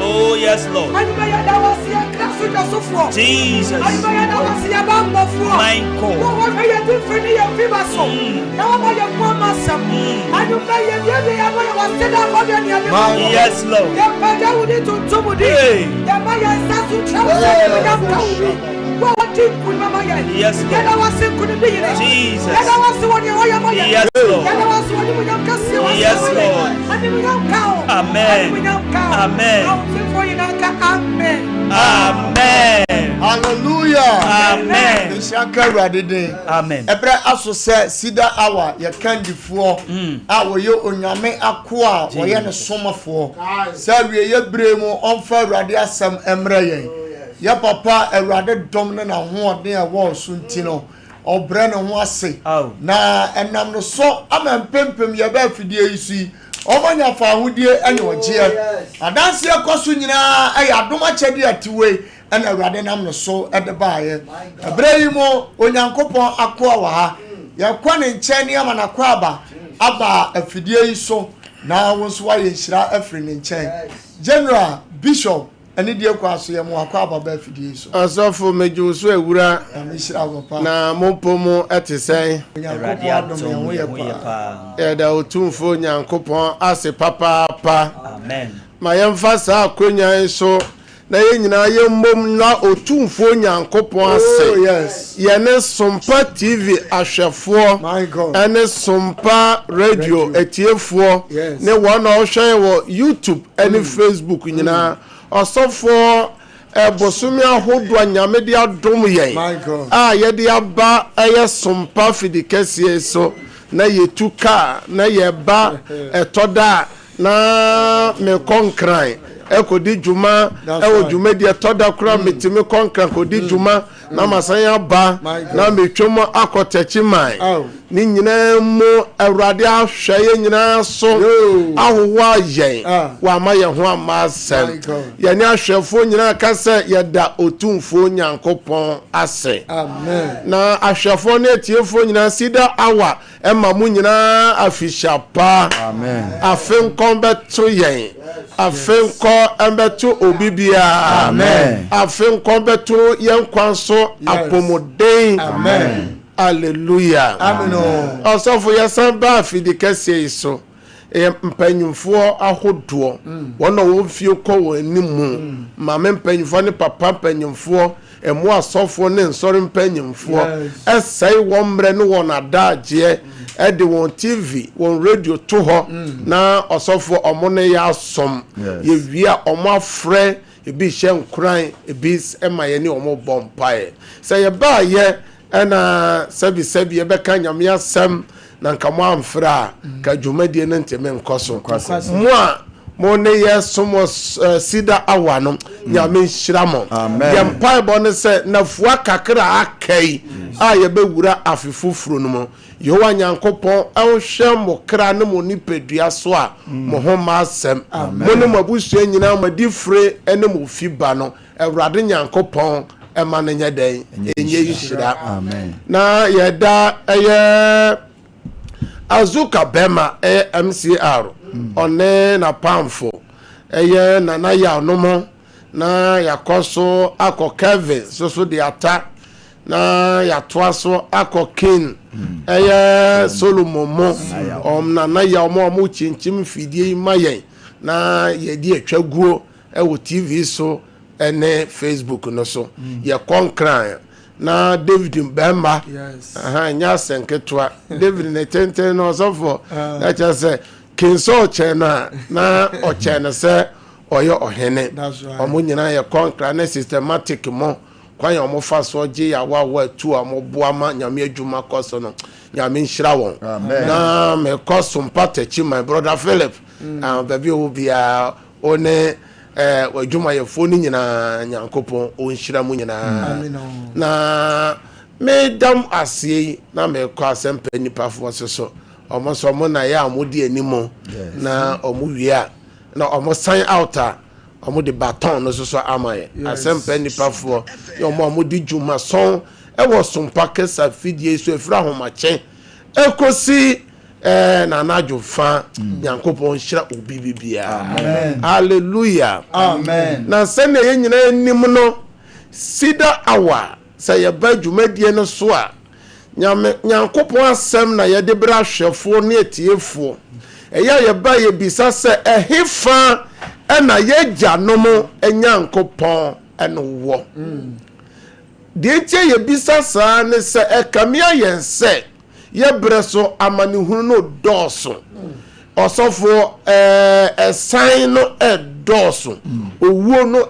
Oh, yes, Lord. Jesus. My God. Yes, Lord. Hey. Yes, Lord. Jesus. Yes, Lord. Yes, Lord. Amen. Amen. Amen. Hallelujah. Amen. Amen. Ebra aso se Cedar hour ye candyfo a wo ye onyame akoa wo ye ne somafo sa wie ye bremu onfa awurade asem emre yen ye papa awurade dom ne na ho ode a wo so ntino obre ne ho ase na enam no so amampempem ye ba fidie yisi omanya fa ahodie anye ogye adanse ekoso nyina ayi adom achede atiwe ana awurade nam no so edebaaye ebrehimo onyankopon akoa wa ha ye kwa ne nche ne ama na kwa aba afidie yi so na wonso wa ye nhira afri ne nche general bishop ani die kwa so ye mo akwa aba ba afidie so asofo meju so ewura na mompomo etisen awurade adom ye pa da otumfo nyankopon ase papa amen ma yemfa sa akonya so na ye nyina ye mbom na otumfo nyankopon ase yes ye ne Sompa TV ahwefo my god ene Sompa radio etiefo ne wona ohwen wo YouTube ene Facebook nyina osofo ebosumi ahodo anyame de adom yen ye de aba eye Sompa fidikesie so na ye tuka na ye ba etoda na me konkran ekodi juma ewo juma de toda kura metimi konkran kodi juma na masanya ba na metwom akotachi man ni nyina mu awurade ahwe nyina so ahowa yen wa ma ye ho amasem ye ni ahwefo nyina kasa ye da otumfo nyankopon ase amen na ahwefo na etiefo nyina Cedar hour ema mu nyina afisha pa amen afenkon beto yen afenko embeto obibia amen afenko beto yen kwanso apomoden amen hallelujah amen osofo yasamba afidikesie so mpanyimfo ahodo wona wo fie ko wanimu mama mpanyimfo ne papa mpanyimfo emu asofo ne nsori mpanyimfo esai wo mre ne won adaje ede won TV won radio to ho na osofo omo ne ya asom ye wia omo afre ebi hye nkran ebi emaye ne omo bompae se ye ba ye na sabi ye be ka nyame asem na nkamo amfra ka dwumadie ne nteme nkoso mo a mo ne ye somo Cedar awa no nyame nhyira mo ye mpaebɔ ne sɛ nafua kakra akai a ye bewura afefufuro no mo Yehowa Nyankopɔn awhwɛ mo kra ne mo nipadua so a mo ho ma asɛm mo ne mo abusua nyina mo di fire ene mo fiba no Awurade Nyankopɔn ema ne nya den enye nhyira amen na yɛda ɛyɛ Azuka Bema MCR one na pamfo eye na ya onomo na yakoso akọ Kevin so de ata na ya toaso akọ King eye Solomon mo na ya omo chinchim fidie mayen na ye di atwaguo wo TV so ene Facebook no so ye konkran na David Mbemba nya senketwa David ne tenten no so for na cha say kinso chena na o chena se oyo ohene omo nyina ye konkra na systematic mo kwan omo fa so je ya wa tu omo boama nyame adwuma koso no nyame nhyira won na me Sompa techi my brother Philip baby obia one wadwuma ye fo ni nyina Nyankopon o nhyira mu nyina na me dam asie na me kɔ asɛmpa nipa fo so omo so mo na ya amodi animo na omo wia na omo sign out a omo de baton no so amaye asɛmpa nipa fo ya omo amodi dwuma son wo Sompa kesa fidie so efra homache ekosi na najo fa Nyankopɔn hyira obi bibia amen hallelujah amen na sene ye nyina anim no Cedar awa say ye ba dwumadie no so a Nyankopɔn asɛm na ye de bra hwefo ne etiefo eya ye ba ye bisa se ehefa na ye gyanom Nyankopɔn eno wo de tie ye bisa saa ne se ekamia yen se ye breso amanihunu no dɔɔso osofo sign no dɔɔso owuo no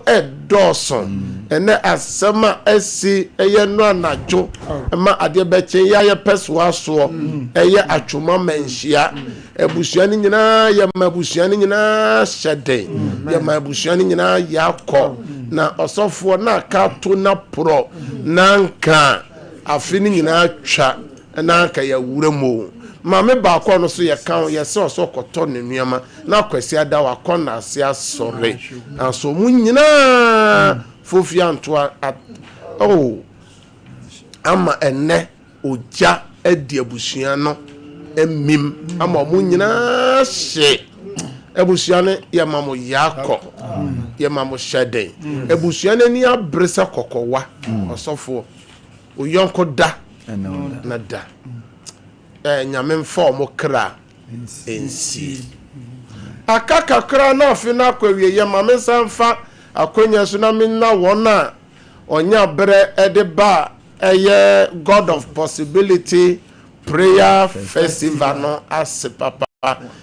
dɔɔso ene asema asi eye no anajo ma ade beche ya ye peswa so eye atwoma manhia abusua ni nyina ye mabusua ni nyina hyede ye mabusua ni nyina yakɔ na osofo na ka to na pro nanka afi ni nyina twa na ka ya wuremo mame ba akɔ no so ye kan ye se oso kɔtɔ ne nuama na kwasi ada wa kɔ na ase asɔre aso mu nyina fofia ntoa ama ene oja edi abusua no emim ama mu nyina hye abusua ne ye mamo yakɔ ye mamo hyeden abusua ne ni abresa kokowa osofo oyonko da na da nyame mfa mo kra ensi akaka kra na afi na akwawie ye mame sanfa akonya so na minna wona onya bre edeba eye God of Possibility Prayer Festival no as papa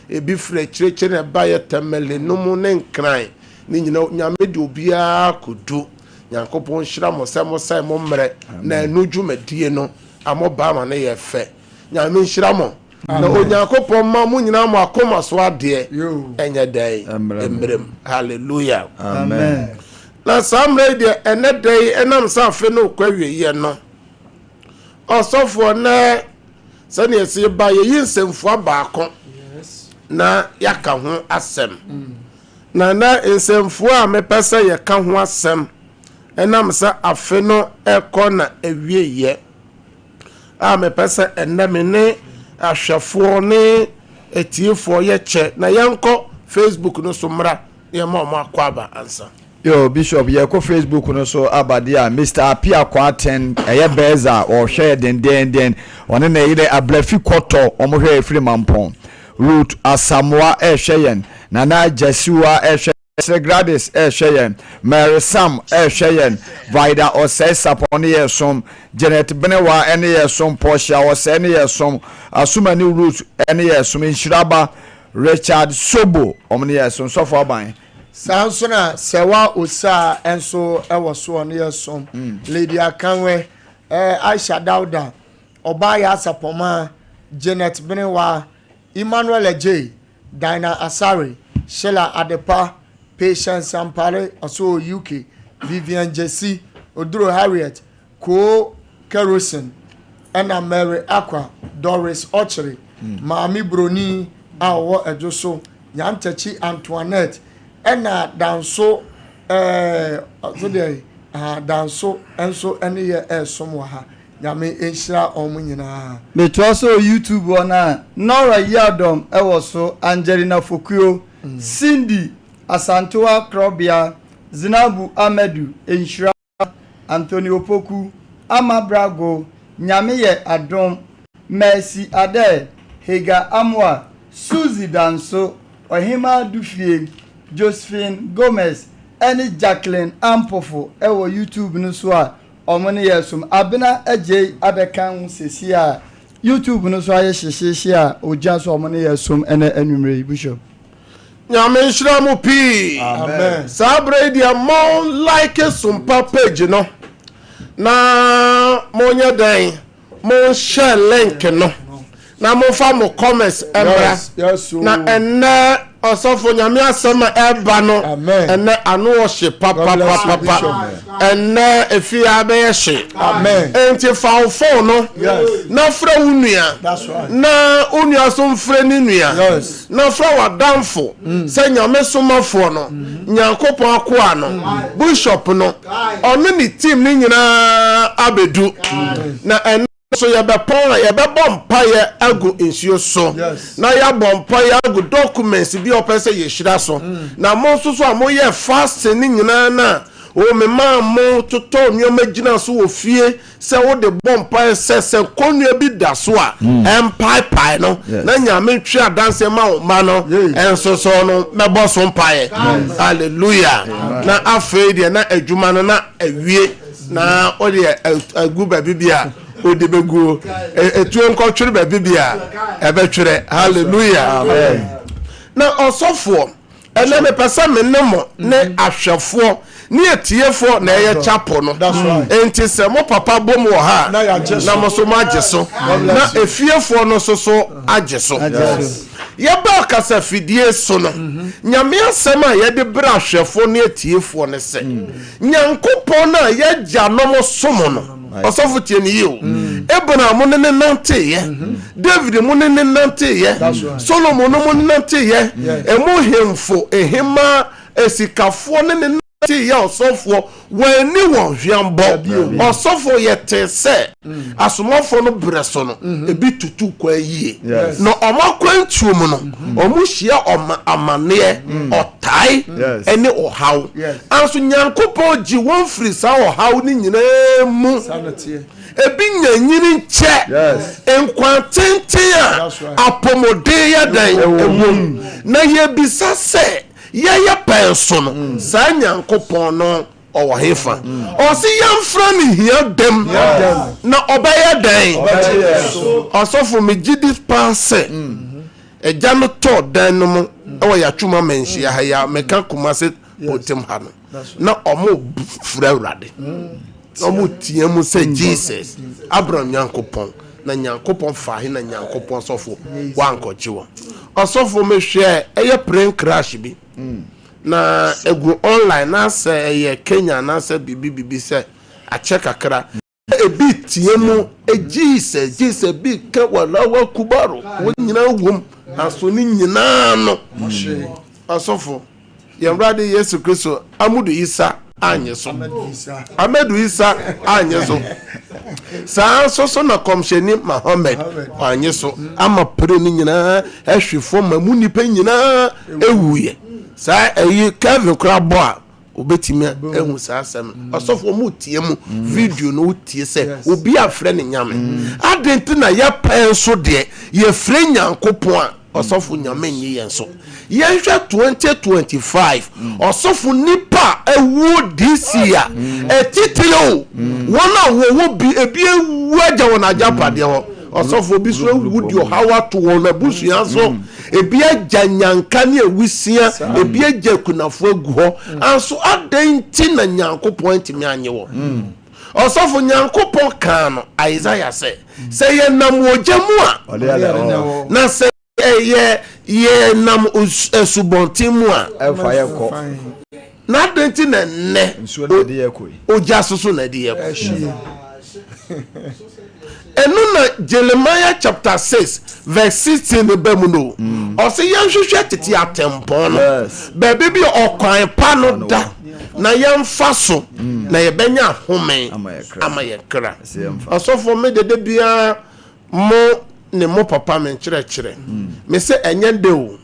ebi fre chreche na ba ye temele no mu ne nkran ni nyina nyame de obia kodu Nyankopɔn hyira mo sɛ mo sai mo mre na anudwumadie no amoba ma ne ye fe nyame nhyira mo na Onyankopɔn ma mo nyina mo akoma so ade enye dai emrem hallelujah amen na samre de ene dai enam sa fe no kwawie ye no osofo na sani esi ba ye yinsemfu abaako na yaka ho asem na nsemfu a mepese ye ka ho asem enam sa afe no ekɔ na ewie ye a mepese ename ne ahwefo ne etiefo ye che na yenko Facebook no so mra ye ma mo akwaba ansa yo bishop ye ko Facebook no so abade a Mr. Apia Kwaten eye beza o hwe den one na yire ablafi kwoto omohwe efiri mampon root asamwa ehweyen na na jasiwa ehwe Gradis Eshayen, Mary Sam Eshayen, Vida or says upon the som, Janet Benewa, any som, Portia or any som, assume a new route, any som in Shraba, Richard Sobo, Omnia som, so far by Sansona, Sewa Usa, and so I was so near some Lady Akanwe, Aisha Dauda, Obaya Sapoma, Janet Benewa, Emmanuel J, Dinah Asari. Sheila Adepa, Patience Sampare, also UK, Vivian Jesse, Oduro Harriet, Ko Kerosene, Anna Mary Aqua, Doris Ochery, Mami Bruni, Awo Ejoso, Yantachi Antoinette, Anna Danso, Danso, and so any year somewhere. Yami Asia Omunina. But also YouTube one Nora Yadom, also Angelina Fokuyo, Cindy Asantua Krobia, Zinabu Amedu, Inshra, Antonio Poku, Ama Brago, Nyamiye Adom, Mercy Ade, Hega Amwa, Susie Danso, Ohima Dufie, Josephine Gomez, Annie Jacqueline Ampofo, Ewo YouTube Nuswa. Omoni yesum abena eje abekan sesi a YouTube no so aye hyehyehye a oja so omoni yesum ene anwumre bishop nyame nhyira mu pi amen sabre dia mo like Sompa page no na mo nya dan mo share link no na mo fa mo comments embra na enne osofo nyame asema eba no enne anu wo hye papa enne efia be hye amen enti fa phone no na fra unua na unua so mfre ni nua na fra wadamfo se nyame somafo no nyankopon akoa no bishop no onu ni team ni nyina abedu na so ya be pon ya be bompa ya agu insio so na ya bompa ya agu documents bi opese ye hira so na mo so amoye fast ni nyina na o me ma mo toto nyoma gina so wo fie se wo de bompa se konua bi da so a empai no na nyame twa dance ma o ma no enso so no me bo so mpai hallelujah na afei de na adwuma no na awie na o de agu ba bibia odebegu etu enko ba bibia ebe twere hallelujah amen na osofo ene me pesa me nemo ne ahwefo ne etiefo na eye chapo no enti se mo papa bom wo ha na mo so mageso na efiefo no so ageso yeba kasa fidie so no nyame asema ye de bra ahwefo ne etiefo ne se nyankopon na ye gya no mo somo no osofo tie ni yo ebona mo ne nante ye David mo ne nante ye Solomon mo ne nante ye emo hemfo ehema esikafo ne nante ye osofo wani won hwambo osofo ye tese asomafo no breso no ebi tutu kwa yie no omakwantuom no omuhia amane otai ene ohaw anso nyankopon gi won firi sa ohaw ni nyina mu ebi nyanyini nche enkwantenten a apomode ya dan ewom na ye bisa se ye penso no sa nyankopon no owo hefa o si yamfra ni hia dem na obaya dan osofo me gidi panse eja no to dan no mu o ya twuma menhia ha ya meka kumase potem ha no na omo fura urade omo tiemu se Jesus Abraham nyankopon na nyankopon fahe na nyankopon sofo wankochiwo osofo mehwe eye plane crash bi na egu online na se ye Kenya na se bibi se a check akra ebi tiemu Jesus bi ka wala wa kubaru wonyina wom aso ni nyina no asofo yamrade Yesu Kristo amudu Isa anyeso Amedu Isa anyeso sa so na komsheni Muhammad anyeso ama pre ni nyina ehwefo mamu nipa nyina ewuye sa eyi Kevin Krabo a obetimi ehu sa asem osofo mu tie mu video no tie se obi afre ne nyame adenti na ya penso de ye fre nyankopon a osofo nyame nyi yenso ye hwe 2025 osofo nipa ewu this year etitio wona wo bi ebi ewu aja wona japade ho osofo bi so ewu dio hawa to wona busua so ebi aja nyanka ne ewusia ebi aja kunafo agu ho anso adenti na nyankopon ntimi anye wo osofo nyankopon kan no Isaiah say ye nam ojamu a na say ye ye nam esubontin mu a efa ye ko na denti na ne nsuo na de ye ko oja soso na de ye ko enu na Jeremiah chapter 6 verse 16 be mu no o se yan hwehwe tete atempon no be bi okwan pa no da na yemfa so na ye benya home ama ye kra osofo me de bia mo ne mo papa me kire me se enye de o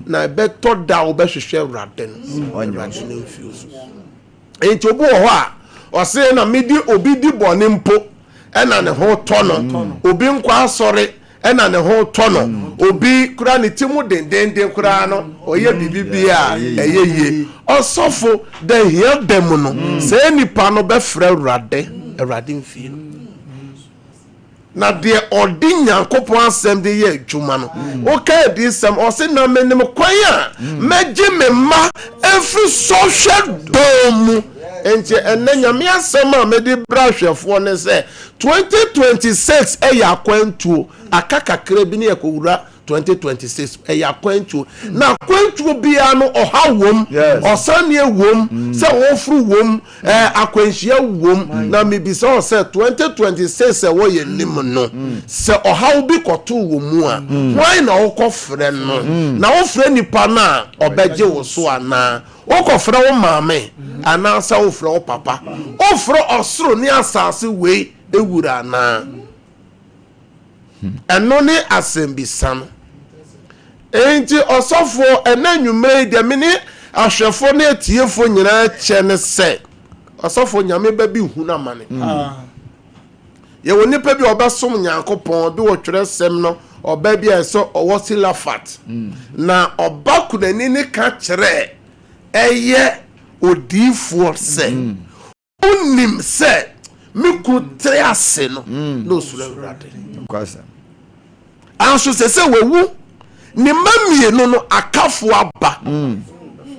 na be to da o be hwehwe Awurade no Awurade no mfiuso enti obu ho a o se na medi obi di bone mpo ena ne ho tono obi nkwa asore ena ne ho tono obi kura ne timu dendenden kura no oye bibibia eyeye osofo de hia dem no se nipa no be fra Awurade mfie na de odi Nyankopon asem de ye adwuma no o ka di sem o se na menim kwan a meje me ma every social dome enti enanya me asem a me di brahwefo ne se 2026 eya kwantuo akakakra bi ne yakowura 2026 eya kwantuo na kwantuo bia no oha wom osane wom se wofru wom akwanhia wom na mebisa o se 2026 wo ye nim no se oha bi koto wom a why na okofre no na ofre nipa na obeje wo so ana okofre wo maame ana sa ofre wo papa ofre osoro ni asase we ewura na eno ni asembisa no enti osofo enanwume de mini ahwefo na etiefo nyina chene se osofo nyame ba bi hu na mane ye woni pa bi obesom Nyankopon bi wo twere sem no oba bi eso owosila fat na obakunani ni ka kire eye odifo se unim se miku triase no sura Awurade kwasa anso se wewu ni mamie no akafo aba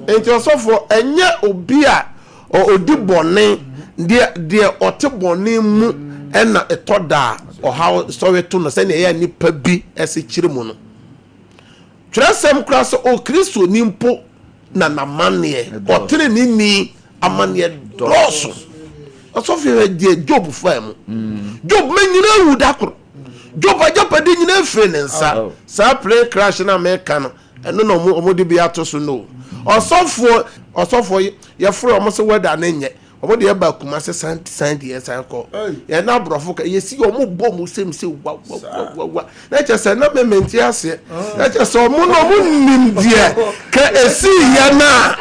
enti osofo enye obi a odi bone de otebone mu ena etoda oha soweto no se ne ya nipa bi ese kiremu no tresem kraso o Kristo nimpo na namane otere ni amane doso osofo de Job fam Job menyina wu dakoro Job ajapade nyina fre ne nsa sa play crash na America no eno no omodi bia to so no osofo ye fre omo se weda na nye omodi ye ba kuma se sandi ye san ko ye na brofo ka ye si omo bom sem se wa na che se na mementi ase na che se omo no mo nimdie ka esi ye na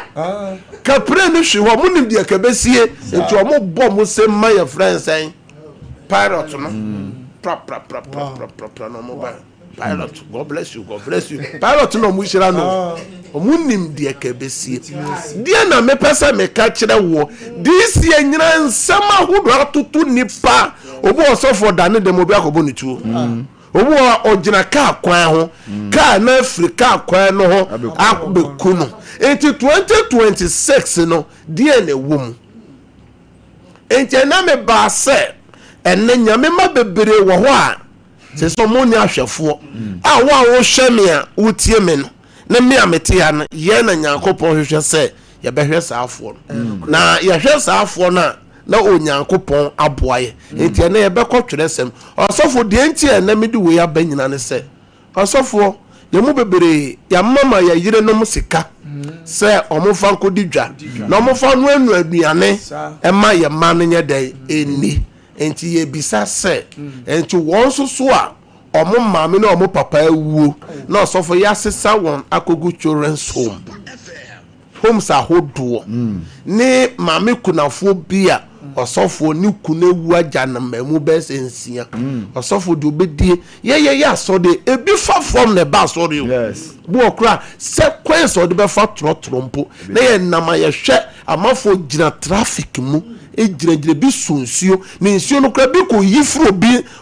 ka pre no hwe wo mo nimdie ka besie enti omo bom sem ma ye friends en pirate no no mobile pilot God bless you pilot no mu shira no omunim de kebesie dia na me pesa me ka kire wo this year nyina nsama hodo atoto nipa obo osofo dane dem obi akobo ni tuo obo ogina ka kwan ho ka na Africa kwan no ho akbeku no enti 2026 no dia na wom enti na me ba se enne nyame ma bebere wo ho a se so mo ni ahwefo a wo hwe me a wotie me no na me amete ya na ye na Nyankopon hwehwe se ye behwe saafo na ye hwe saafo na Onyankopon aboaye enti na ye bekotwere sem osofo de enti na me di we ya banyina ne se osofo ye mu bebere ya mama ya yire no musika se omofa nkodi dwa na omofa no anu aduane e ma ye ma no nye dai eni enti ye bisa se enti won so a omo maame na omo papa awuo na osofo ya sesa won akogu children's homes ahodo ni maame kunafo bia osofo ni kunewu aja na mamu besensia osofo de obedie ye asode ebi fa from ne ba asode yes bu okra sequence ode be fa trotrompo na ye nama ye hwe amafo gina traffic mu ejirejire bi sunsuo ni nsuo no kra bi ko yifro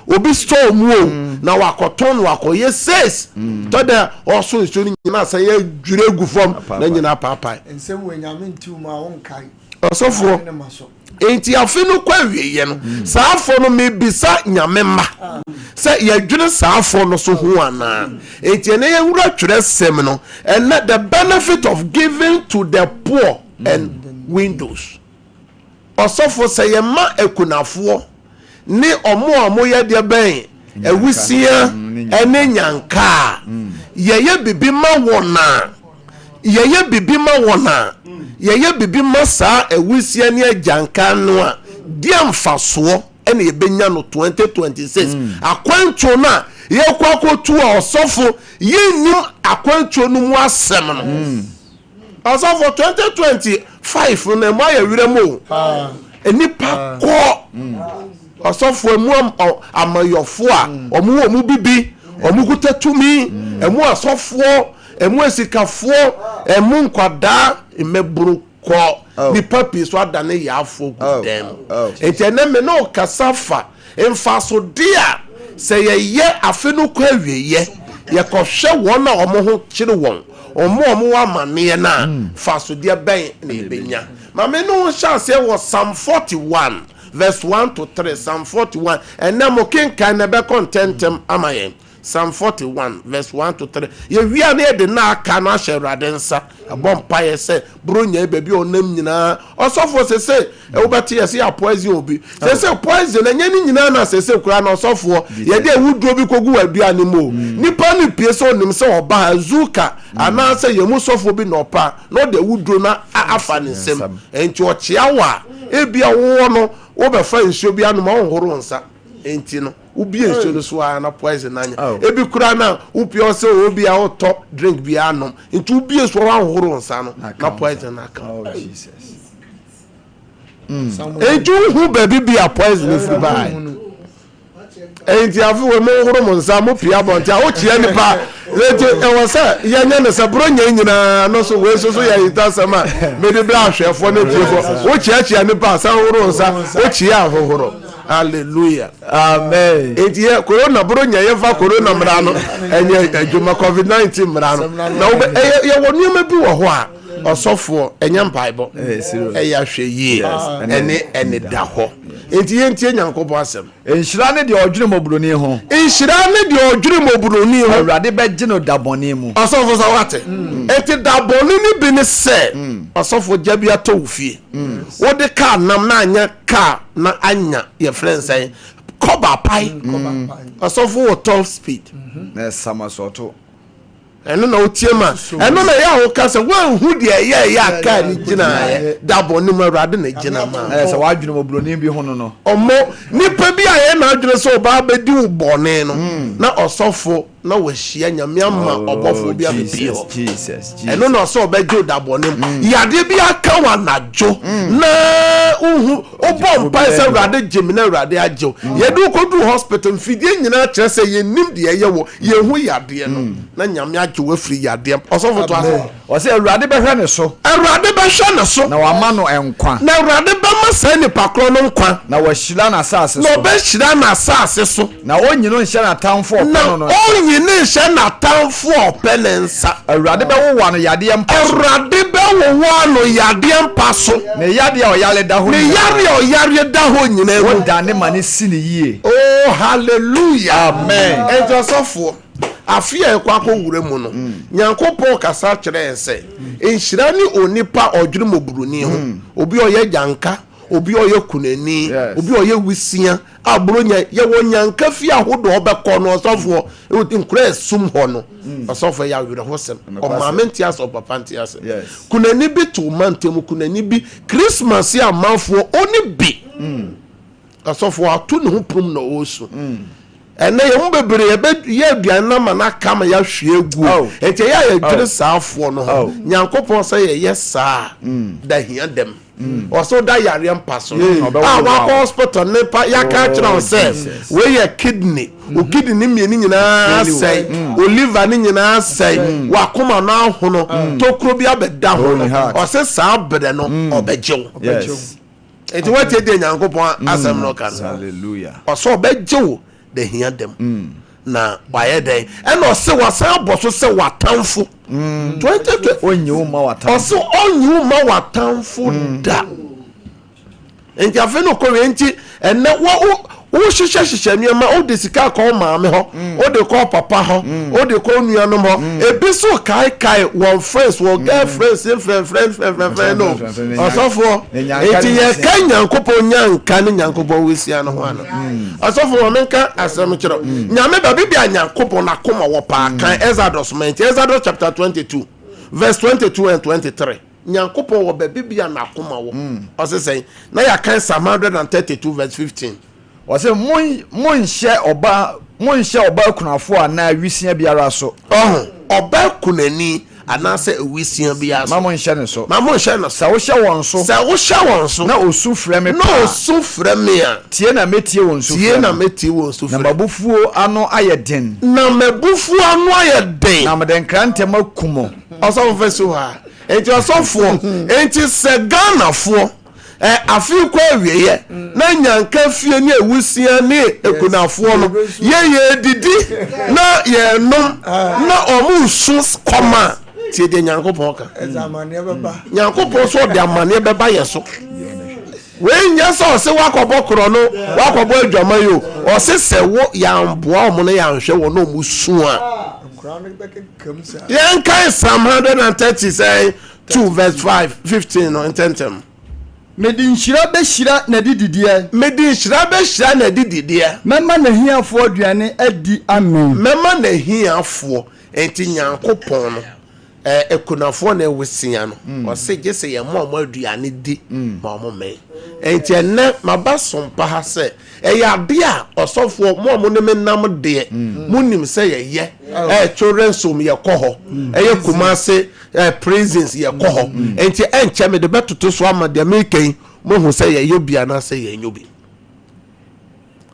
obi store mu na wakoton wakoye says to da oso nsuo ni nyina san ye dwure gu fom na nyina papa ensem we nyame ntu ma won kai osofo enti afi no kwa wieye no saafo no mebisa nyamema say yadwene saafo no so ho ana enti ene yewura twere sem no and the benefit of giving to the poor and windows osofo say yema ekunafo ni omo ye de ben ewusia ene nyanka yeye bibi ma wona yeye bibi ma wona yeye bibi ma sa ewusia ne ajanka no a diamfaso ene yebenya no 2026 akwancho na ye kwakotu a osofo yenim akwancho no mu asem no osofo 2025 na ma ya wiremo enipa ko osofo emu amayofo a omu omu bibi omu kutatumi emu asofo emu esikafo emu nkwada emeburu ko ni papi so adane ya afo gudem enti me no kasafa emfaso dia se ye afenu ko awieye ye ko hwe won na omo ho kire won omo wa mane na faso dia ben na ebenya ma me no chance wo Psalm 41 verse 1 to 3 Psalm 41 and na mo kenkan na be contentem amaye Psalm 41 verse 1 to 3 ye wia na de na aka na hyeruade nsa abompa ye se bronya bebi onam nyina osofo sese e wobati ye se apoezi obi sese poison na nyani nyina na sese kura na osofo ye de ewudro bi kogu aduane mo nipa ni pie so nim se oba azuka ana se ye musofo bi na opa no de ewudro na afa ne nsem enti ochiawa ebia wo no wo be fa nsuo bi anu ma honhoro nsa enti no ubi enso no so na poison nanya ebi kura na upi ose obi a to drink bi anom enti ubi enso wa horo nsa no na poison na ka Jesus enti hu baby bi a poison free by enti afi we mo horo mo nsa mo pia bonta o chia ni pa enti e wo sa ye nya ne sa bro nya nyina no so we so ya ita sama me de bra hwefo na tiefo o chia ni pa sa horo nsa o chia ahohoro. Hallelujah. Amen. Etie corona bro nya ye fa corona mra no enye adwuma COVID-19 mra no na ye woni ma bi wo ho a osofo enye mpaibo ya hwe yie ene da ho etie ntie nyankobo asem enhira ne de odwene mobroni ho enhira ne de odwene mobroni ho awrade be gye no dabone mu osofo sa wate eti dabone ni bi ne se osofo jabia to ofie wo de ka nam na anya ka na anya ye friends say koba pai osofo wo top speed na sama soto eno na otiema eno na ya ho ka se wan hu de ye ya ka ni gina ye dabone mu awrade na gina ma se wadwene mobroni bi ho no omo nipa bi aye na adwene so ba bedi ubone no na osofo na wahia nyamiama obofo bi abi ho Jesus eno na so obejo dabone yade bi aka wanajo na uhu obompa se awrade jemi na awrade ajo yedu kodu hospital fidie nyina kire se yenim de ye wo yehu yade no na nyame ajo wafiri yade osofo to ase o se awrade be hwe ne so na wama no enkwa na awrade ba masa ni pakro no nkwa na wahira na asase so na obehira na asase so na onyino nhye na tamfo opono no onyino nhye na tamfo openensa awrade be wo wa no yade mpa awrade be wo wa no yade mpa so na yade a oyale da ho ne yare da ho nyina wo dane mane sini yie oh hallelujah amen ejosofo afia ekwako wure mu no nyankopon kasa kire ense enhira ni onipa odwene mobruni ho obi oye janka obi oye kunani obi oye wisia abronya ye wonyanka fi ahodo obekọ no osofo nkura esum ho no osofo ya wure ho sem o mamenti aso papa ntiase kunani bi to mantem kunani bi Christmas ya manfo oni bi osofo atu ne ho prum na osu ene ye mbebere ye aduan na mana kama ya hwe egu enti ya dwere saafo no ho nyankopon say ye saa da hia dem also da yare mpaso wa hospital ne pa ya ka kira on say we ye kidney o kidney mieni nyina say o liver ni nyina say wa koma na hono tokro bi abeda ho o se saa bede no obejew enti wati de nyankopon asem no kan hallelujah also obejew de hia dem na waye den and ose wasan aboso se watamfo 2020 onyi wo ma watamfo ose onyi wo ma watamfo da enti afi no ko enti enne wo hyehyɛ nneɛma o de sika kɔ maame ho o de kɔ papa ho o de kɔ nuanom ho ebi so kai one friends one girlfriends friend no asofo enti ye kan Nyankopɔn nyanka ne Nyankopɔn wesia no ho ano asofo wo menka asɛm kyerɛ nyame ba bibia Nyankopɔn na koma wo pa kan Exodus chapter 22 verse 22 and 23 Nyankopɔn wo ba bibia na koma wo ɔsesɛn na ya kan Psalm 132 verse 15 wase monhyɛ ɔba kunafo ana wisia biara so ɔba kunani anase wisia biara so ma monhyɛ ne so sa wo hyɛ wɔn so na osu frɛ me a tie na metie wɔn so na mabufuo ano ayɛ den na mede nkrantem akumo ɔsɔfo fɛ so ha enti ɔsɔfo enti sɛ Ghanafoɔ afi kwa wieye na nyanka fie ni ewusia ni ekunafoɔ no ye didi na ye nom na omu su koma tie de Nyankopɔn ka ezamane beba Nyankopɔn so de amane beba ye so we nya so se wakɔbɔ koro no wakɔbɔ adwama yo ɔse sɛ wo yamboa omo no yanhwɛ wo no omu su a yen kai Psalm 130 say 2 verse 15 no intentem medi nhyira behira na dididiɛ mema na hiafoɔ aduane adi amen mema na hiafoɔ enti Nyankopɔn no ekunafoɔ na ewusia no ɔse gese ye mo aduane di ma mo me enti enne maba Sompa ha se ade a ɔsɔfoɔ mo ne menam de munim se ye children som ye kɔ hɔ Kumase prisons ye kɔ hɔ enti enche me de betoto so ama de meken mo hu se ye bia na se ye nyobi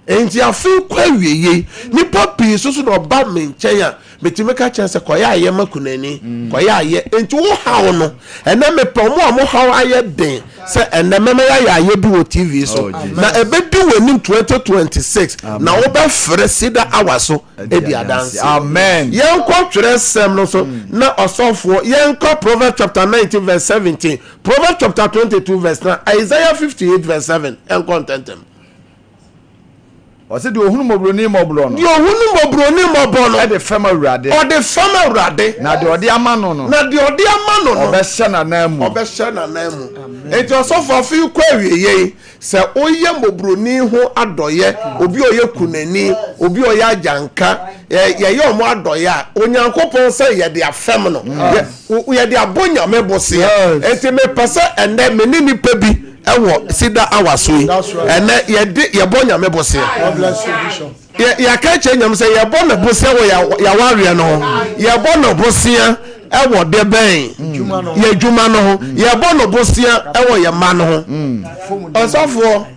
enti afi kwa wieye nipa pii so no ba me nkyɛn a metimeka kyɛn se kɔya aye makunani kɔya aye enti wo hawo no ena me pɛ mo hawo aye den se ena mema ya aye bi wo TV so na ebedi w'anim 2026 na wo ba frɛ Cedar hour so edi adanse amen yen kɔ twerɛ sem no so na ɔsɔfo yen kɔ Proverbs chapter 19 verse 17 Proverbs chapter 22 verse 9 Isaiah 58 verse 7 en contentem ɔse de ohunu mobroni mobro no de fama urade na de ɔde ama no ɔbɛhyɛ na mu enti ɔsɔfo afi kɔ awieye sɛ oyɛ mobroni ho adɔyɛ obi oyɛ kunani obi oyɛ ajanka yɛyɛ ɔmo adɔyɛ a Onyankopɔn sɛ yɛde afɛm no yɛde abonyame bose enti mepɛsɛ ɛnɛ meni nipa bi ewo Cedar hour so ene yebo nyame bose ya ka che nyam se yebo na bose wo ya ware no yebo no bose ewo de ben ya djuma no ho yebo no bose ewo ya ma no ho osofo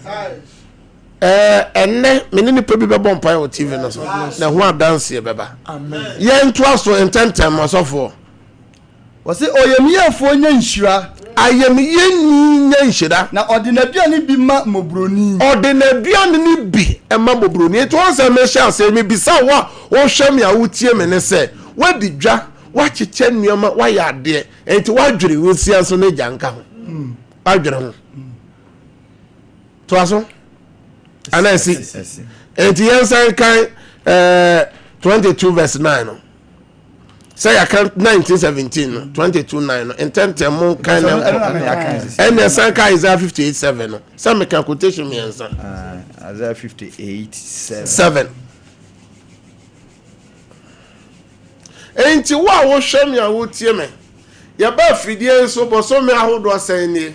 ene menini pe bi bebo mpa o TV no so na ho adanse ye beba amen ye nto aso intentem osofo wo se oyemiyafo nya nhyira ayemiye nya nhyira na ordinaduane bi ma mobroni ni bi ema mobroni to onse me sha se me bisa wo hwem ya wotie me ne se wadi dwa wachiche nneoma waya ade enti wadwere wosia so ne janka ho wadwere ho to aso anasi enti yensan kan 22 verse 9 no say I can 1917 22:9 intentem mo kan and sanka Isaiah 58:7 no say me can quotation me answer Isaiah 58:7 enti wa wo hwem ya wo tie me ya ba fidie so boso me ahodo asan ni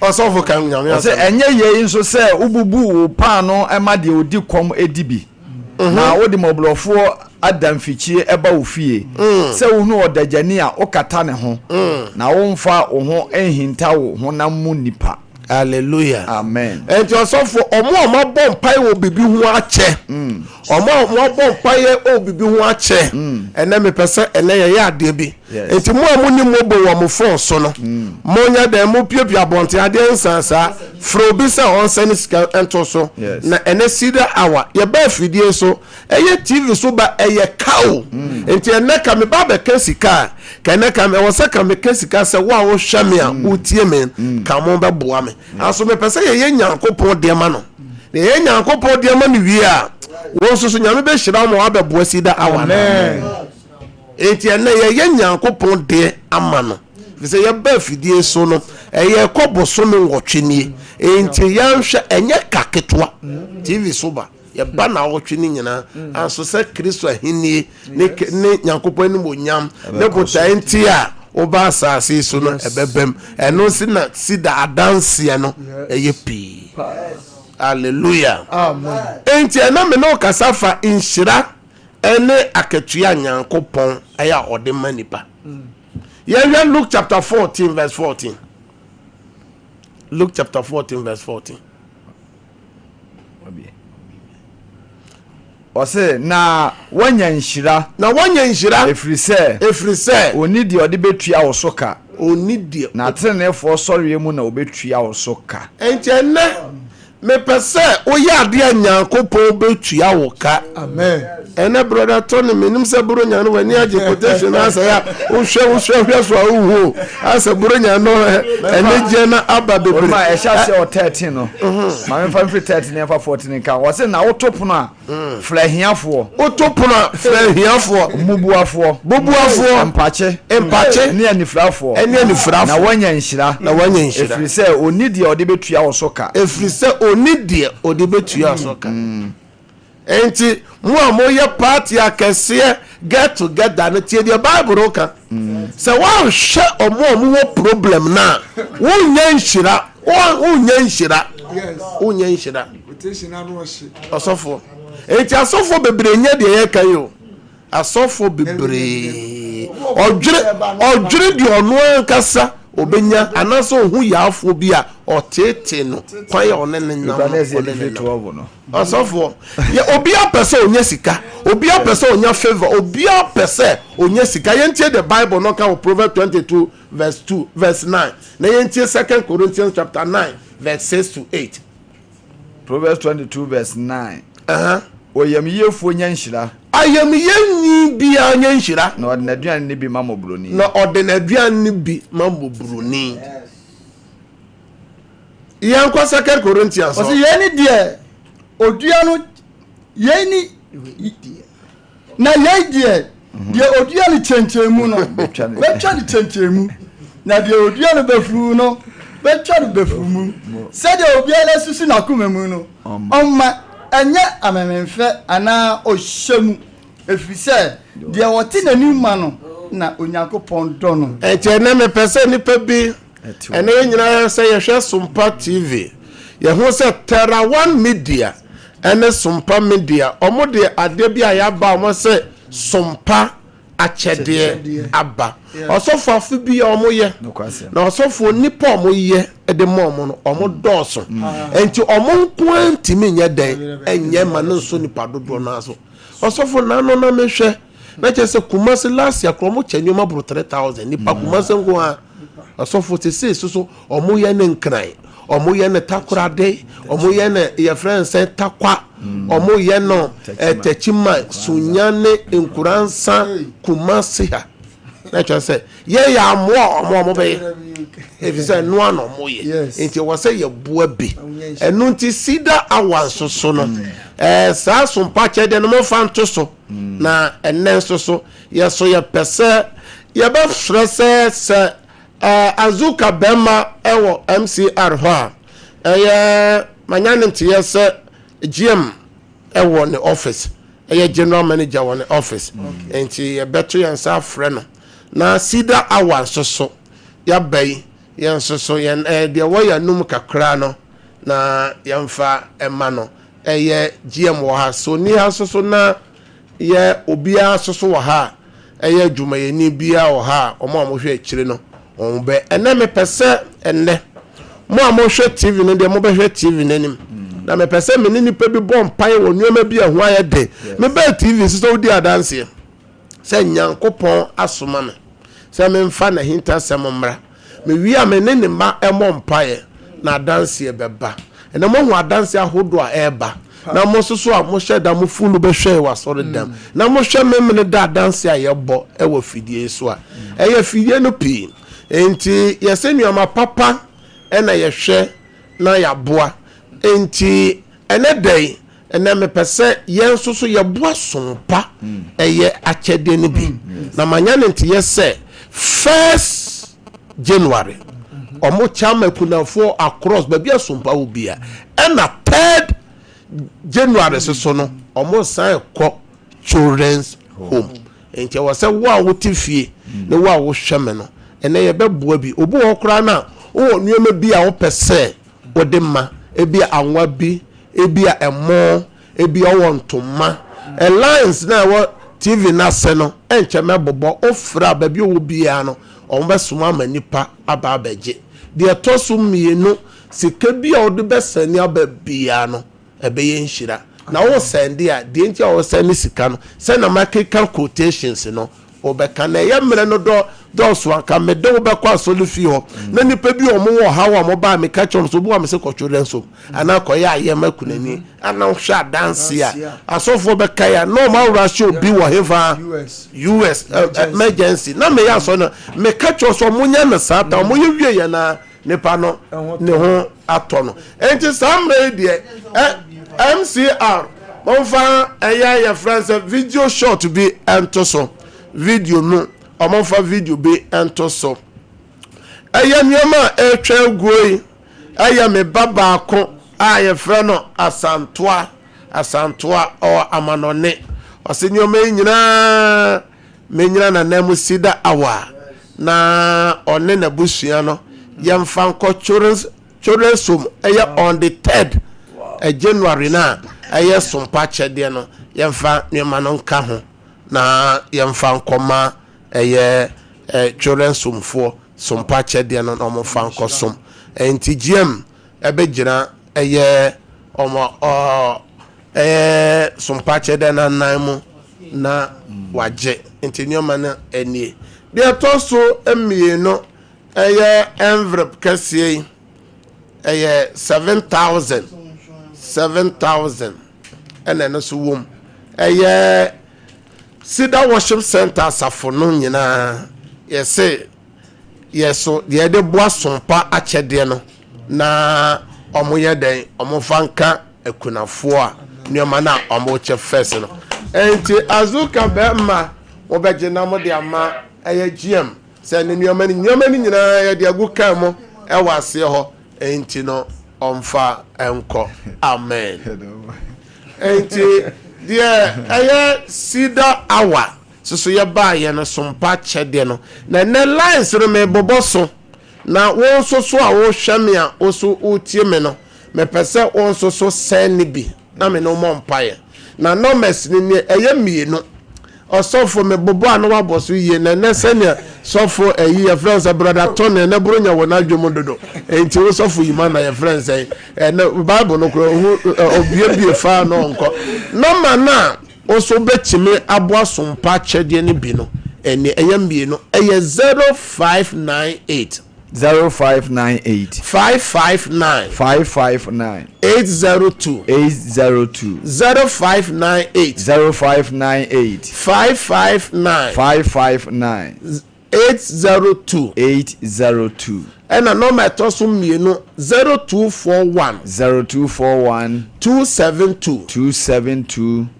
osofo kan nyame say enye ye nso say ububu wo pa no ema de odi kom edibi na wo de moblofo adamfichie eba ofie se wo hu odagani a okata ne ho na wo mfa wo ho enhinta wo ho na mu nipa hallelujah amen enti osofo omo bom pai wo bibi hu ache omo bom pai o bibi hu ache ene me pese ene ye ade bi enti mo amuni mo bo wo mo phone so no mo nya da mo piapia bonte ade nsansa fro bi se on send sika ento so na ene Cedar Hour ye ba fidie so eye TV so ba eye cow enti ene ka me ba be kasika ka ene ka me wo se ka me kasika se wa wo hwame a utie me ka mo be boa me aso me pese ye Nyankopon de ma no ye Nyankopon de ma ni wi a wo so nyame be hira mo abeboa Cedar Hour amen enti ene ye Nyankopon de ama no fise ye ba fidie so no eye koboso me wotwenie enti ya hwe enye kaketwa TV so ba ye ba na wotwenie nyina anso se Kristo ahenie ne Nyankopon ni monyam ne bota enti a oba asase so no ebebem eno si na Cedar adanse no eye pi hallelujah amen enti ena me no kasafa inshira ene aketua Nyankopon aya ode manipa yeah, Luke chapter 14 verse 14. Luke chapter 14 verse 14. Ose na wanya nshira efri se oni de ode betua wo soka oni de na trenefo sɔre mu na obetua wo soka enti ene me pese oye ade Nyankopon betua wo ka amen ene brother Tony menim se buru nya no wani age quotation asa ya wo hwe so awu asa buru nya no ene je na aba bebre ma e sha se o 13 no ma me fa 13 e fa 14 ka wo se na wo topo na flahiafo wo topo na flahiafo bubuafo empache ne anifrafo na wanya nhyira efri se oni de ode betua wo soka efri se oni de ode betua wo soka enti mo amoye party akese get together na tie the Bible ka se wa hwe omo problem na wonya nhyira asofo enti asofo bebre nya de ye kan yo asofo bebre odwire de ono ankasa obenya anaso hu yaafo bi a otete no kwan ya onene na asofo ye obi apese onya sika obi apese onya favor obi apese onya sika yentie the Bible no ka Proverbs 22 verse 2 verse 9 na yentie 2 Corinthians chapter 9 verse 6 to 8 Proverbs 22 verse 9 oyam yefo nya nhyira ayam yenyi bi anya nhyira na ordinaduan ni bi mamobroni na ordinaduan ni bi mamobroni yankwa 2 Corinthians o se yeni de odua no yeni na yedie de odua ni chenchemu no betwa ni chenchemu na de odua no befuru no betwa ni befuru mu se de obiala susu na kumemu no omma enye amememfe ana ohyemu efise de wote nani ma no na Onyankopon do no eche na me pese ni pa bi ene nyina se ye hwe Sompa TV ye ho se Terra One Media ene Sompa Media omo de ade bi aya ba omo se Sompa achede aba osofo afu bi omo ye na osofo nipa omo ye ede mo omo no omo doso enti omo nkwanti mi nye den enye ma no so nipa dodo na so osofo na no na mehwe na chese Kumasi last year kromo chanwoma bro 3000 nipa Kumasi ngo a osofo te se so omo ye ne nkran omo ye ne takorade omo ye ne ye friend say takwa omo ye no etachima sunyane enkuransa Kumasi ha na chese ye ya amoa omo be if you say no one omo ye enti wo say ye boa bi enu nti Cedar Hour so no sa Sompa chede no mo fanto so na enen so ye so ye pese ye ba frese se azuka bema ewo MCR ho manyane ntiye se GM ewo ne office general manager won ne office enti ye beto ye nsa frɛ no na Cedar Hour so ya bai ye so ye de wo ya num kakra no na yemfa ema no GM wo ha so ni ha so na ye obia so wo ha adwumayeni bia wo ha omo amohwe akire no onbe ene me pese enne mo amohwe TV no de mo behwe TV nanim na me pese me ni pa bi bom pan wo nuoma bi ahu aye de me ba TV so di adanse se Nyankopon asoma me sɛ memfa na hinta sɛ mmra me wi a me ne ne ma mpae na adanse bɛba ɛna mo ho adanse ahodo a ɛba na mo soso a mo hwɛ da mo funu bɛhwɛ wa sɔre dam na mo hwɛ memene da adanse a yɛbɔ ɛwɔ fidie so a ɛyɛ fidie no pii enti yɛsɛ nnuama papa ɛna yɛhwɛ na yɛaboa enti ɛnɛ dɛn ɛnɛ mepɛ sɛ yɛn soso yɛboa Sompa ɛyɛ akyɛdeɛ no bi na manya ne nti yɛ sɛ 1st January omo chama kunafo across baby Sompa wo bia na 3rd January so no omo san ko children's home enche wo se wo a wo tifie ne wo a wo hweme no ene ye beboa bi obu wo kra na wo nuema bi a wo pese wo de ma ebi anwa bi ebi a emo ebi owontoma alliance na wo TV na se no enche mebobo ofra baby wo bia no ombesoma manipa aba abeje de etoso mienu sika bi a ode besani aba bia no ebeye nhira na wo sende a de ntia wo sende sika no se na market quotations no obeka na ye mre no do so aka me de wo bekwa asolufi ho na nipa bi o mo wo hawa mo ba me ka chom so bu am se kochoren so ana koya aye makunani ana hwa dance a asofo beka ya no ma wura show bi wo heva US emergency na me ya so no me ka cho so mo nya na sata mo ye wie ya na nipa no ne ho ato no enti samre de MCR monfa ya friends video short bi ento so video no omonfa video be ento so aya nioma etwa guoi aya me baba ko aya frɛ no asantoa o amanone ose nioma nyina me nyina na namu Cedar awa na one na busua no yemfa nko children's home aya on the 3rd January na aya Sompa chede no yemfa nioma no nka ho na yemfa nkoma eye children's home for Sompa chede no no mfa nkosom enti GM ebegyina eye omo Sompa chede na nan mu na waje enti nioma na enie de toso emie no eye envelope kase eye 7,000 ene no so wom eye Cedar worship center safo no nyina yese yeso de de boa Sompa akyede no na omo ye den omo fanka akunafo a nioma na omo che first no enti azuka bema obeje na mo de ama eye GM se ne nioma ni nyina ye de aguka mo e wase ho enti no omfa enko amen enti dia eye Cedar awa so ye ba ye no Sompa chede no na ne lines no me boboso na won so a wo hwame a oso otie me no me pese won so send bi na me no mo mpaye na numbers ni eye mienu osofo me bobo anu waboso yie na ne senia sofo eyi ya friends brother Tony na bronya wona dwom dodo enti wo sofo yima na ya friends na bible no kro obie fa no nko number na oso betime aboa Sompa chede ne bi no ene eye mienu eye 0598 0598 559 802 0598 559 802 and a number tosu mienu 0241 272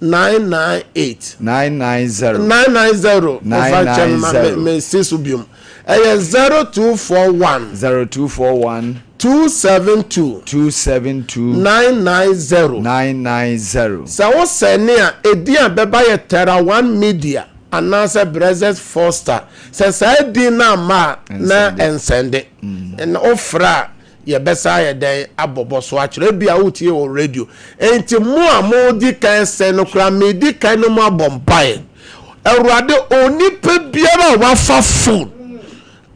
998 990 me sisubium 0241 272 990 so wo sene a edian beba ye Terra One Media anasa Brazil Foster se sa di na ma na ensende en ofra ye besa ye den abobo so akire bia wotie o radio enti mu a mo di kan se no kra me di kan no ma bompai Awurade onipa biara wa fa phone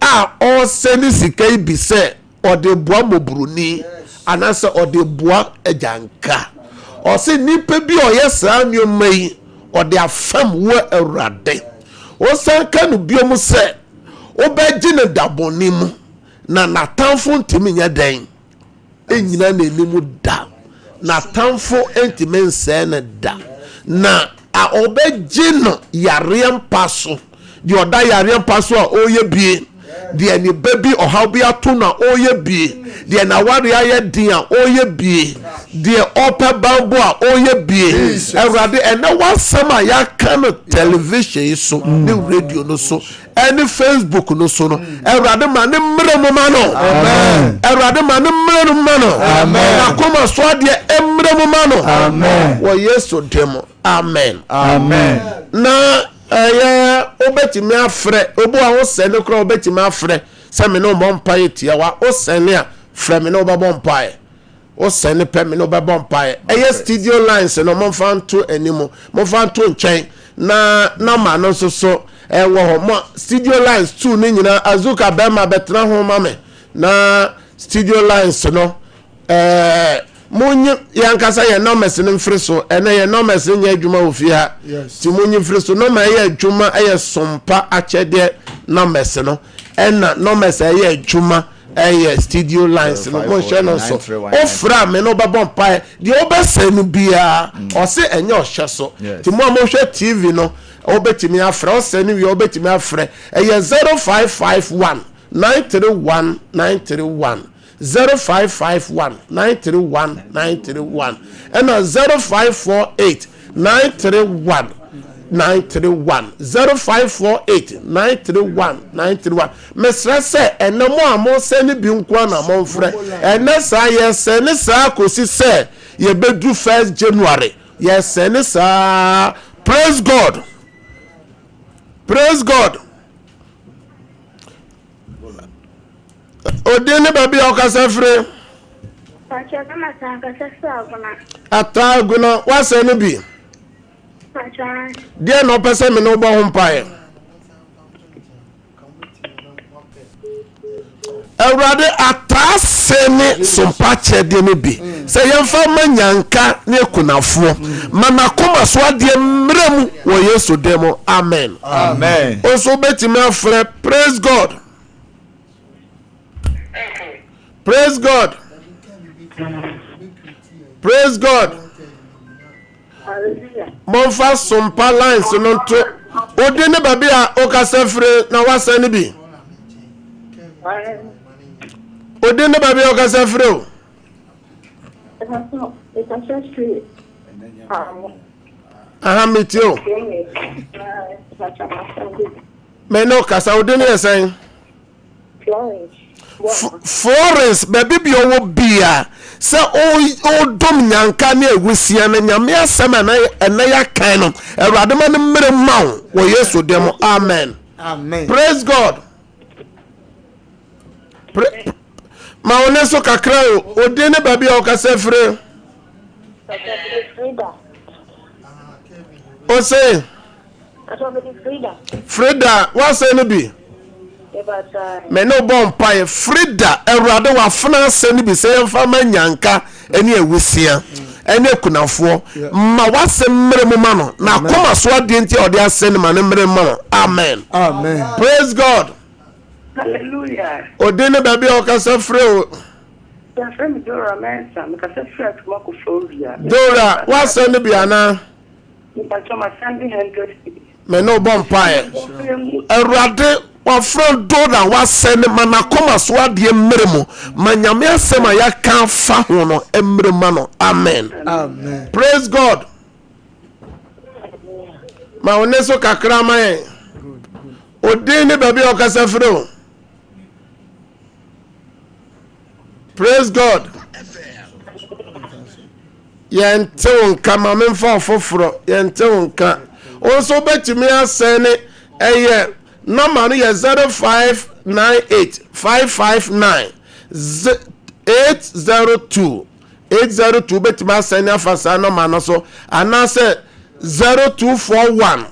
a o seni sika bi se ode boa mobruni anasa ode boa ajanka o se nipa bi o yesa anwomai ode afam wo Awurade o san kanu biom se obeji ne dabonimu na natamfo ntimi nya den enyina na enimu da natamfo ntimi nse ne da na a obeji no yare mpaso di oda yare mpaso a oye bie di ani baby ohaw bi ato na oye bie di na ware aye din a oye bie di ope bambo a oye bie Ewurade ena wasama ya kan television so ne radio no so any Facebook no so no Ewurade ma ne mremu ma no amen Ewurade ma ne mremu ma no amen na koma so ade emremu ma no amen wo Yesu demo amen amen na obetimi afre obo a wo se ne kro obetimi afre se me no bompa etia wa o se ne a frɛ me no bompa e o se ne pe me no bompa e studio lines no momfa nto animo momfa nto nkyɛn na ma no so wo ho mo studio lines 2 ne nyina azuka bema betena ho ma me na studio lines no munyi yankasa ye numbers ne mfiri so ene ye numbers nya adwuma ofi ha ti munyi mfiri so no ma ye adwuma eye sompa akyede numbers no ena numbers eye adwuma eye studio lines no mo hye no so ofra me no babon pai de obesenu bia o se enye o hye so ti mo hwe TV no obetimi afra o se ni wi obetimi afra eye 0551 931 931 0551 931 931 and 0548 931 931 0548 931 931 mesra se enamo amo se ni bi nkwa na mo mfre enesa ye se ni sa kosi se ye bedu 1st January ye se ni sa praise God Odene baby okasafre Pacha kama sanga sasa aguna ataguna wase ne bi Pacha dia no pese me no bo ho mpae Ewurade atasene sompa chede ne bi se yemfa manyanka ne kunafo mana koma so ade mrem wo Yesu demo amen amen oso betime afre praise God. Praise God. Praise God. Hallelujah. Monfa sompa lines no to odene baby a okasafre na wasa ne bi odene baby a okasafre o It's a street. aha metio me no kasa odene esen Florence baby bi owo bia se o dom nyanka na ewusia na nyame asem na ya kan no Ewurade ma ne mmere mawo wo Yesu dem amen amen praise God ma oneso kakra o de ne baby o kasefre o say Frida what say no bi me no bon pai Frida Ewurade wa fana se ni bi se yemfa manyanka eni ewusia eni kunafo ma wase mmere mu ma no na koma so ade nti ode ase ni ma ne mmere ma amen amen praise God Hallelujah. Odene baby o kasafre o Ya friend Dora Mensa, me kasafre atuma ko Florida. Dora wase ni bi ana Me pacho ma sandi 100. me no bon pai Ewurade wa friend Dora wase ni ma na koma so ade mmere mu ma nyame asema ya kan fa ho no mmere ma no amen amen praise God ma oneso kakra man odene baby o kasafre o praise God yente wonka ma memfa foforo yente wonka onso betimi asene eye number no ye 0598 559 802 betimi asene afasa number no so anase 0241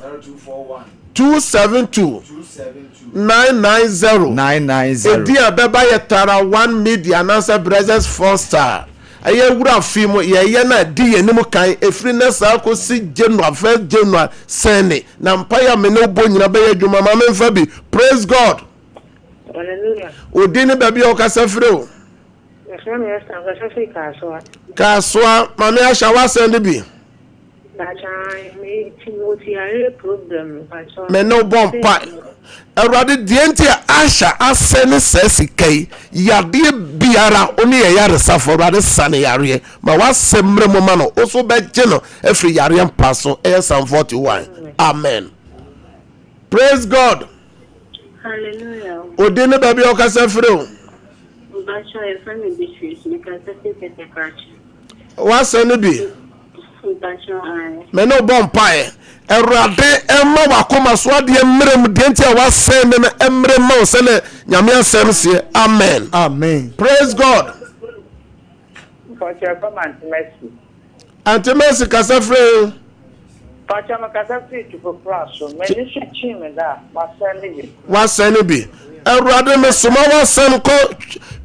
272 990 edi abeba yetara 1 media anase presence 4 star aye wura film ye na di yenim kan efri na sa ko si January 1st January sene na mpaya me no bo nyina be adwuma ma memfa bi praise God Hallelujah. Odini baby o kasa frɛ o. Yes, I'm going to Kaswa. Kaswa mame asha wa send bi. But I made a problem. Me no bon pa. Awurade die nti asha asene sesi kai yade biara oni ye yare safo awurade sane yare ma wasemre mo ma no oso beje no afri yare mpa so Psalm 41. Amen. Praise God. Hallelujah. Odini baby o kasa frɛ o. What's any be? Me no bon pie. Erade emma wakoma so ade emrem de ntia wasem me emrem ma se ne nyame asem se. Amen. Amen. Praise God. Auntie Mercy kasa frɛ. Pacha makasa free to for praso. Me ni shi me da. Wasani bi. Erade me soma wasem ko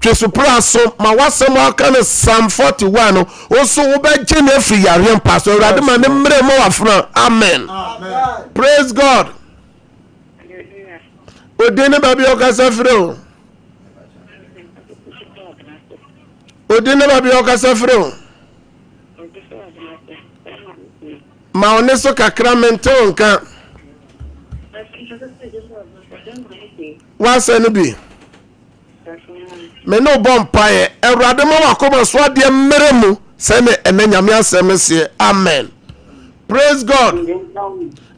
twesupra ma wasem aka ne Psalm 41 oso wo beje na free yare mpa so erade ma ne mre mo wafra. Amen. Amen. Praise God. Odene babi okasa frɛ o. Odene babi okasa frɛ o. Ma one so kakra mente onka. Wasa no bi. Me no bom pae. Erade ma wakoma so ade mmeremu se ne ene nyame asem se. Amen. Praise God.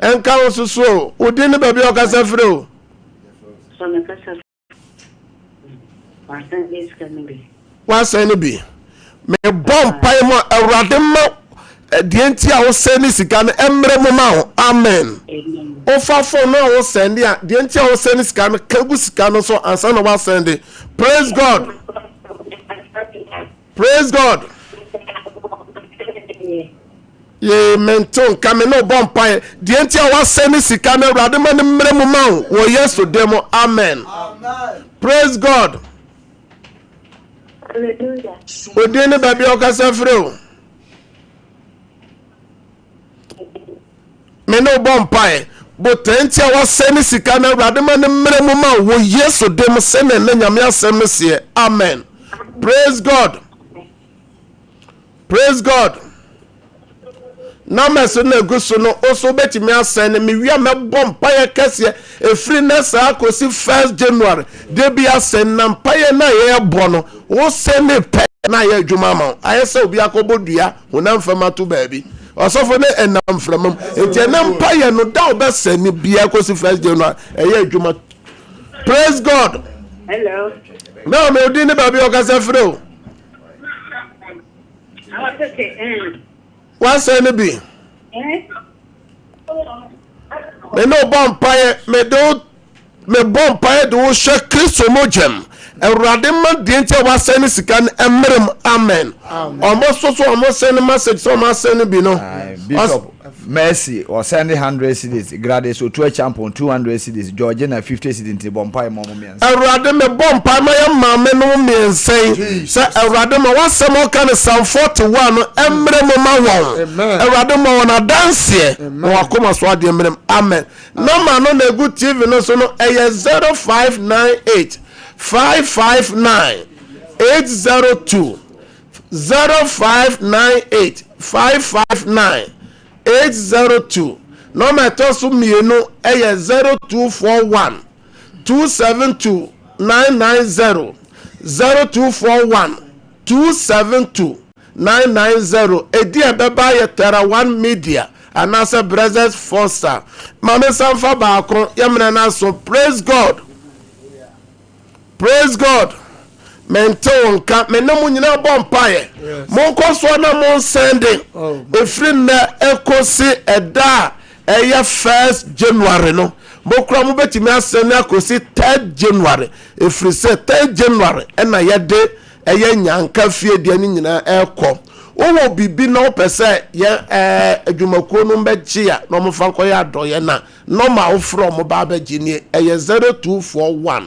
Enka osusu odi ne baby okasa frɛ o. Wasa no bi. Me bom pae mo erade ma dienti a wo send sika no emre mo ma ho. Amen. O fa phone no wo send a dienti a wo send sika no kagu sika no so ansa na wa send. Praise God. Praise God. Ye menton kame no bompa dienti a wa send sika no rade ma ne mre mo ma ho wo yeso demo. Amen. Amen. Praise God. Hallelujah. Odene baby okasa frɛ o. Me no bompa but entia wa seni sika na awurade ma ne mre mu ma wo yeso dem se ne nyame asem se. Amen. Praise God. Praise God. Na meso na guso no oso betimi asene me wia me bompa ye kase efri na sa akosi 1st January de bi asene na mpa ye na ye bo no wo sene pe na ye adwuma ma ayese obi akobodua honam fama to baabi osofo ne enam framam enti enam paye no da obesani bia kosi 1st January eye adwuma. Praise God. Hello. Now me odi ne baby okasa frɛ o. What's any be? Me no bon paye me bon paye do hwe Kristo mojem. Erade ma dienti wa send sika emrem. Amen. Almost so almost send message so ma send bi no. Bishop Mercy or send 100 cedis grade so 2 champion 200 cedis Georgina 50 cedis into bompai momo miens. Erade me bompai ma ya ma me no miensɛn. Say erade ma wasem o kan Psalm 41 emrem ma won. Erade ma won adanse wa koma so ade emrem. Amen. No ma no na good TV no so no 0598 559 802 0598 559 802. No matter so mienu 0241 272 990 0241 272 990. Edi abeba ye Terra One Media anasa Brothers Foster. Mame Sanfa baako yemre na so. Praise God. Praise God. Menton ka menam nyina bompaye monko so na mon sende efri na ekosi eda eye 1st January no mokura mu betimi asene akosi 3rd January efri se 3rd January na yede eye nyanka fie de ani nyina ekọ wo bibi na opese ye adwumakuo no mbegye a no mfa nkoye adoye na normal from ba bagye ni eye 0241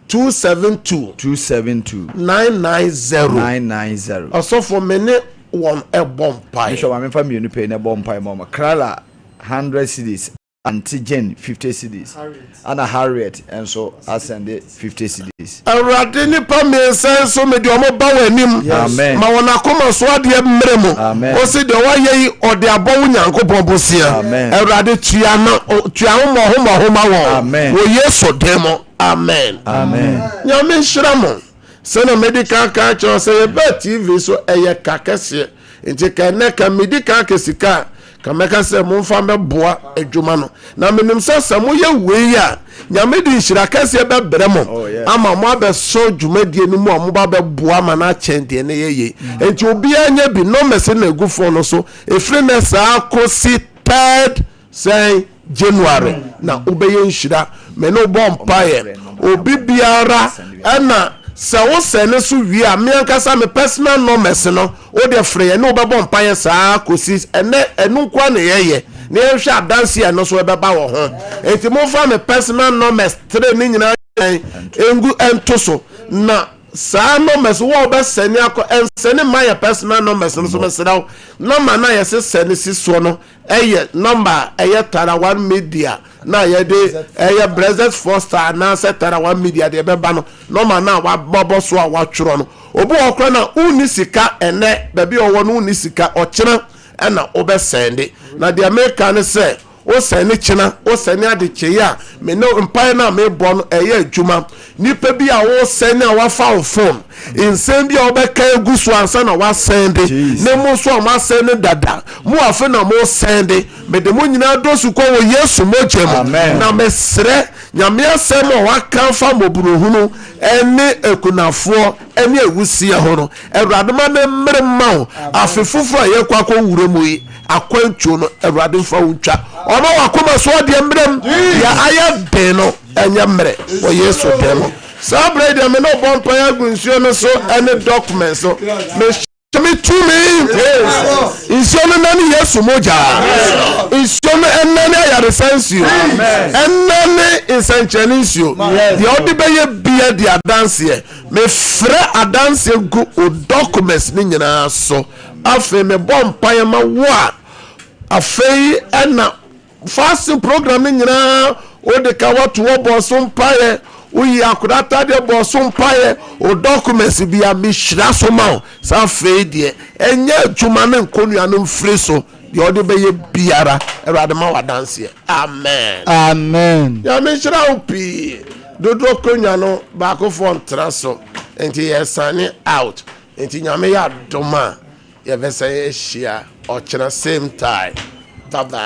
272 990. Also for many one a bomb pie. Bishop, I'm family, you pay a bomb pie, mama. Krala 100 cedis. antigen 50 cedis and a Harriet and so I send it 50 cedis. Awurade nipa me sense so me de omo ba wanim. Amen. Ma wona koma so ade mremo. Amen. O se de wa yi ode abon nyankopon bosia. Amen. Awurade tua ho ma wo. Amen. Wo Yesu demo. Amen. Amen. Nyame nhyiramo. Se no medical ka cho se ye ba TV so eye kakese. Nti ka ne ka medical kesika kameka se momfa meboa adwuma no na menim se samo ye wei a nyame di nhyira kase be bremo ama mo abeso dwumadie ni mu a mo ba beboa ma na kyende ne yeye enti obi anya bi no mese na egufo no so efre na sa kosi 3rd say January na obeye nhyira me no bompaye obi biara ana se wo sene so wi a me ankasa me personal numbers no o de frɛ ne obɛbɔ mpaye saa kosi enu kwa ne yeye ne hwɛ adanse no so ɛbɛba wo ho enti mo fa me personal numbers 3 ni nyina engu ento so na saa numbers wo obɛsɛne akɔ ensɛne my personal numbers no so mesraw number na yɛse sɛne si so no ɛyɛ number ɛyɛ Tarawan Media na yɛde ɛyɛ Blessed Foster na sɛ Tarawan Media de bɛba no number na wa bɔbɔ so a wa tworo no obi okra na uni sika ene baabi ɔwɔ no uni sika ɔkyena ɛna obɛsɛnde na de America ne sɛ o sɛne kyena o sɛne ade kyeye a me no mpae na me bɔ no ɛyɛ adwuma nipa bi a wo sɛne a wafa wo phone insɛm bi a wobɛka egu so ansa na wasɛnde ne mo so a masɛne dada mo afa na mo sɛnde me de mo nyina do su ko wo Yesu mogye na mesrɛ nyame asɛm a waka fa moburuhunu ɛne ekunafo ɛne ewusia ho no Awurade ma ne mmere ma wo afefofo a yɛkwa akɔ wure mu yi akwantuo no Awurade mfa wo twa ono wakoma so de mbrem ya aya den no enye mre wo Yesu demo sabre de me no bompa ya gunsuo no so any documents so me to me nsuo no nani Yesu moja nsuo no enani ayare sansio enani insancheni nsuo de odi beye bia de adanse me frɛ adanse gu o documents ni nyina so afi me bompa ya ma wo a afei ena fasting program nyina o de ka watu wo bo so mpaye uyi akurata de bo so mpaye o documents bia mi hira so ma sa fei de enye adwuma ne nkonua no mfiri so de o de beye biara Awurade ma wadanse amen Amen. ya mi hira opi dodo konya no ba ko fon traso enti yesane out enti nyame ya doma ye vesa ye hia o kyena same time tada